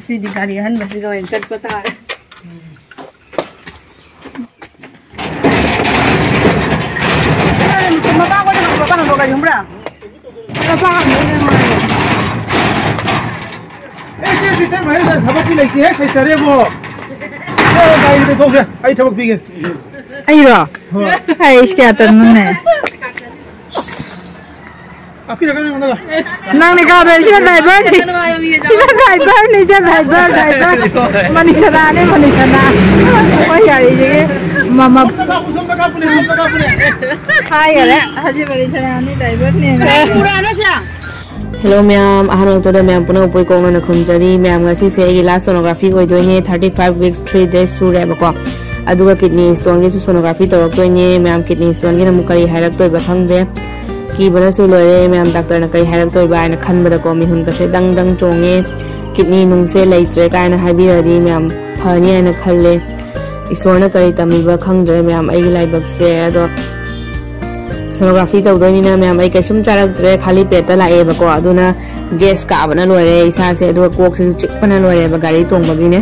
Sidi karihan masih gawin set pata. Cuma apa nih bapak nggak kayu berapa? Apa kamu yang mana? Sih teh mana tabak pilih sih saya cari bo. Oh bayi itu tuh ya, ayo tabak pilih. Ayo, ayo sekitar mana? Api nak mana lah? Nang ni kau bersih driver ni, sila driver ni je driver. Mani sana ni mani sana. Oh ya ini mama. Hai ya, haji mani sana ni driver ni. Purana siya. Hello ma'am, ahal to da ma'am puno poi kong na khumjari ma'am ngasi se agi last sonography oi doine 35 weeks 3 days sure ba ko aduga kidney stone ge sonography to doine ma'am kidney stone ge na mukari hairak to ba khangde ki bana su lore ma'am doctor na kai hairak to ba na khan ba da ko mi hun ka se dang dang chonge kidney nung se leitre ka na habi radi ma'am phani na khalle isona kari tami ba khangdre ma'am ai lai bak se ado sonography to do ni na ma'am ai kai sum charak tre khali peta la e ba ko aduna gas ka bana lore isa se do kok se chik pana lore ba gari tong ba gi ne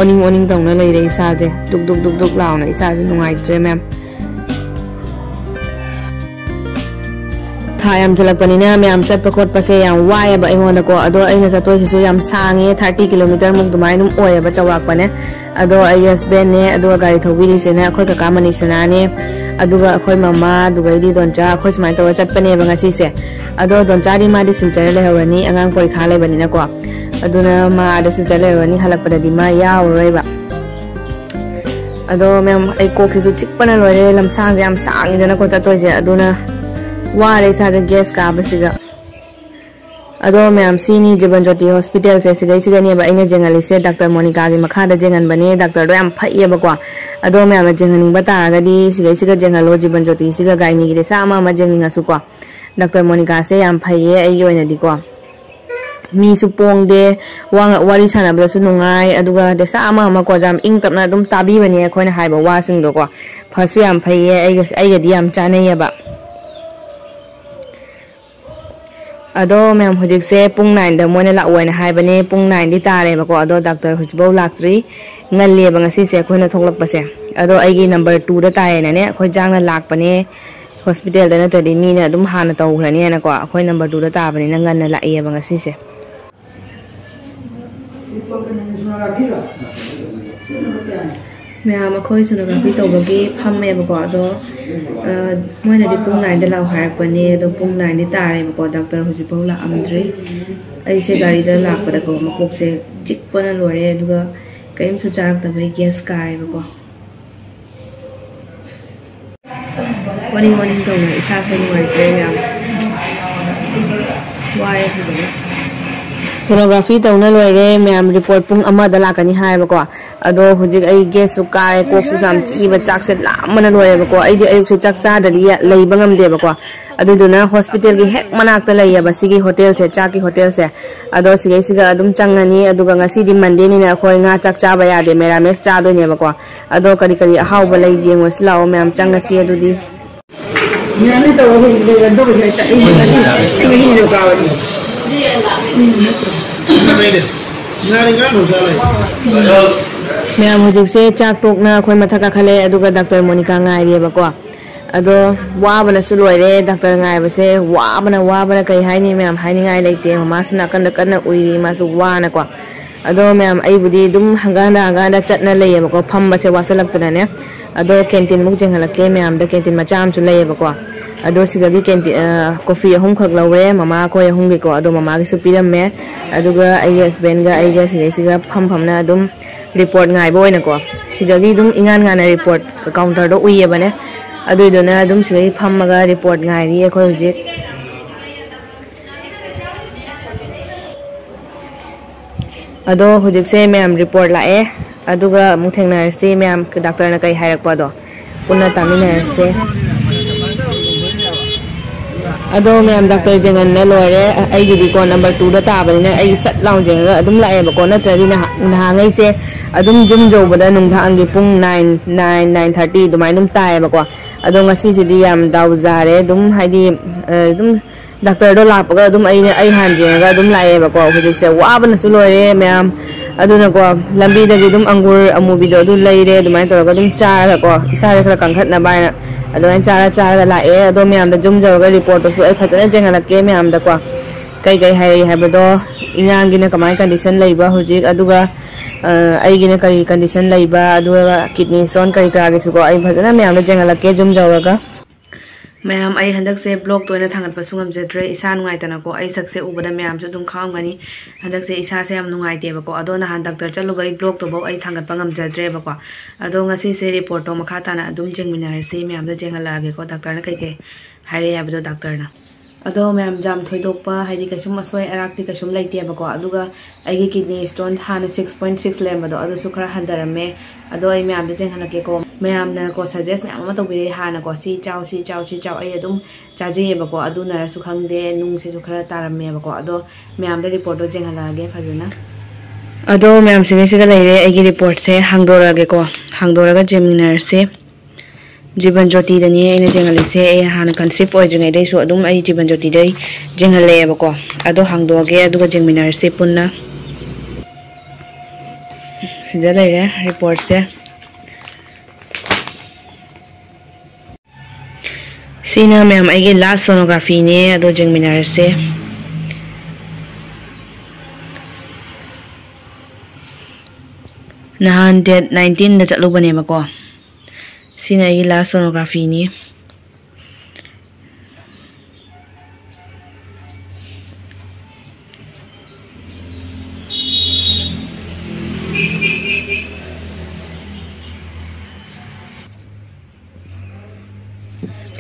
oning tong na lai re isa je duk law na isa se nungai tre ma'am thayam jalak pani na ma'am chat pa khot pa se yang wai ba ingon da ko ado ai na sa to su yam sangi 30 km muk dumai num oi ba chawak pa ne ado ai husband ne ado gari thobi ni se na khoi ka kamani sana ne aduga akhoi mama aduga idi doncha akhoi smai to chat pane ba ngasi se ado doncha di ma di silchar le hawani angang porikha le bani na ko aduna ma da silchar le hawani halak pada di ma ya roi ba ado mem ai ko ki su chik pana lore lam sang yam sang idana ko chatoi se aduna wa re sa da gas ka ba siga ado ma'am sini Jeban Jyoti hospital se sigai ni ba ina jengali se Dr. Monica gi makha da jengan bane doctor do am phai ba kwa ado ma'am jenganing bata ga di siga jengalo Jeban Jyoti siga gaini gi sa ma jenginga su kwa Dr. Monica se am phai ye ai yoina di kwa mi su pong de wari sana ba su nungai aduga de sa ma ko jam ing tapna dum tabi bane khoina hai ba wa sing do kwa phasu am phai ye ai ga di am chanai ya ba ado ma'am hojik se pung 9 da mone la oina hai bane pung 9 di tare ba ko ado doctor hujbo lakri ngalle ba ngasi se khoina thoklak pa se ado aigi number 2 da tae na ne khoi jang na lak pane hospital da na tadi mi na dum hana taw hrani na ko khoi number 2 da ta bane na ngan na la e ba ngasi se ma'am khoi sonography to ba gi phamme ba ko ado moina di pung 9 da law harak pane do pung 9 di tare ba ko doctor hujbo la amdri ai se gari da lak pa da ko makok se chik pana lore aduga kaim su charak ta bai gas kai ba ko morning to na isa se ni wai tre ma'am wai sonography to na lore ma'am report pung ama da lakani hai ba ko ado hujik ai gas su kai kok su jam chi ba chak se la mana lore ba ko ai di ayuk se chak sa da ri lei bangam de ba ko adu duna hospital gi hek manak ta lei ba sigi hotel se chaki hotel se ado siga adum changani aduga ngasi di monday ni na khoi nga chak cha ba ya de mera mes cha do ne ba ko ado kari ahaw ba lei jeng was lao ma'am changasi adu di ni to ho ni de do se cha ni ngasi ni do ka ba ni ma'am hujik se chak tok na khoi mathaka khale aduga Dr. Monica ngai ri ba ko ado wa bana su loire doctor ngai ba se wa bana kai hai ni ma'am hai ni ngai leite mama su na kan uiri ma su wa na ko ado ma'am ai budi dum hanganda chatna lei ba ko pham ba se wa salak tana ne ado canteen muk jeng halake ma'am da canteen ma cham chu lei ba ko ado siga gi canteen coffee hum khak lawe mama ko ya hum gi ko ado mama gi su piram me aduga ai husband ga ai ga siga pham na dum report ngai boy na ko siga gi dum ingan ngana report counter do uye bane adu do na dum sigai phammaga report ngai ri khoi hujik ado hujik se ma'am report la e aduga muthengna se ma'am doctor na kai hairak pa do punna tamina se ado ma'am doctor jengan na lore ai gi ko number 2 da ta bani na ai sat laung jeng ga adum la e ba ko na tari na ngai se adum jum jo bada nung thang gi pung 9:30 dumai num tai ba ko ado ngasi si di yam daw zare dum haidi dum doctor do la pa dum ai han je ga dum la e ba ko hujik se wa ban su loire myam aduna ko lambi da dum angur amubi do du leire dum ai to ga dum cha ga ko isa re khra kan khat na ba na ado an cha ga la e ado myam da jum jaw ga report so ai phajana jenga la ke myam da ko kai hai ba do inang gi na kamai condition lei ba hujik aduga ai gi na kai condition lei ba aduga kidney stone kai ka gi su ko ai phajana myam da jenga la ke jum jaw ga ma'am I हंदक से blog तो थांगत पसुंगम जद्रे इसा नुंगाइतना को आई सक्से उबदा ma'am से दुम खामगनी हंदक से इसा से हम नुंगाइतेबा को अदो नहान डॉक्टर चलुबई ब्लॉग तो बो आई थांगत पंगम जद्रेबा को अदो ngasi से रिपोर्ट तो मखा ताना अदुम जेंगमिनार से मैम द जेंगलागे को डॉक्टर ने कई हाइरे याबदो डॉक्टर ना अदो मैम जाम थोइदोपा हाइदि कसुम असोय अराक्ति कसुम लैतेबा को अदुगा आइगे किडनी स्टोन हाना 6.6 लेमबदो अदो सुखरा हंदरमे अदो आई मैम द जेंगलागे को मैम ना को सजेस्ट मैम मा तोबिरे हाना को सी चाव आई अदुम चाजेबा को अदु नर सु खंगदे नुंग से सुखरा तारमेबा को अदो मैम द रिपोर्ट तो जेंगलागे फजना अदो मैम सिगे लेरे आइगे रिपोर्ट से हांगदोरागे को हांगदोरागा जेमिनार से जीवन ज्योति दनी एने जेंगले से हाना कंसीव ओइद्रिङै दै सु अदुम आई जीवन ज्योति दै जेंगले बको अदो हांगदोगे अदुगा जेमिनार से पुन्ना सिदा लेरे रिपोर्ट से सीना मैम आइगे लास्ट सोनोग्राफी ने अदो जेंगमिनार से नहान डेट 19 दा चलो बने मको सीना आइगे लास्ट सोनोग्राफी ने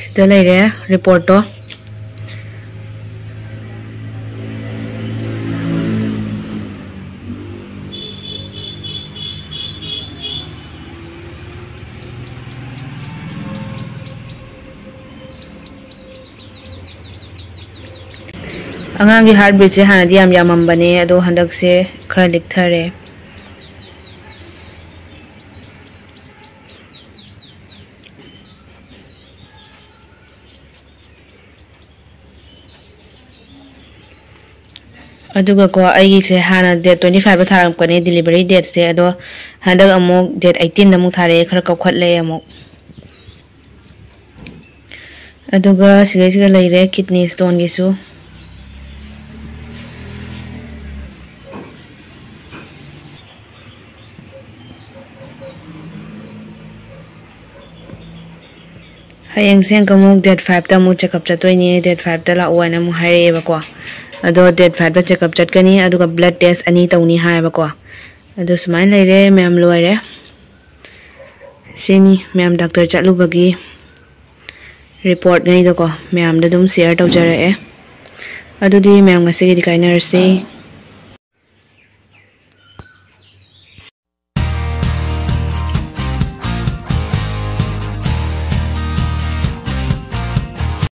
सिदा लेरे रिपोर्ट तो अंगांग की हार्ट बीट से हाना दियाम यामम बने अदो हंदक से खरा लिखथरे अदुगा को आई से हाना डेट 25 थारम कने डिलीवरी डेट से अदो हंदक अमुक डेट 18 अमुक थारे खरा कौखटले अमुक अदुगा सिगे लेरे किडनी स्टोन गिसु हयेंग सेंग कमुक डेट 5 ता मु चेकअप चतोइनी डेट 5 ता लाओना मु हाइरेबको अदो डेट 5 ता चेकअप चटकनी अदुगा ब्लड टेस्ट अनि तौनी हाइबको अदो सुमाइन लेरे मैम लोइरे सेनी मैम डॉक्टर चलुबगी रिपोर्ट नै दको मैम ददुम शेयर तौजरे अदुदी मैम गसिगे दिकाइनरसे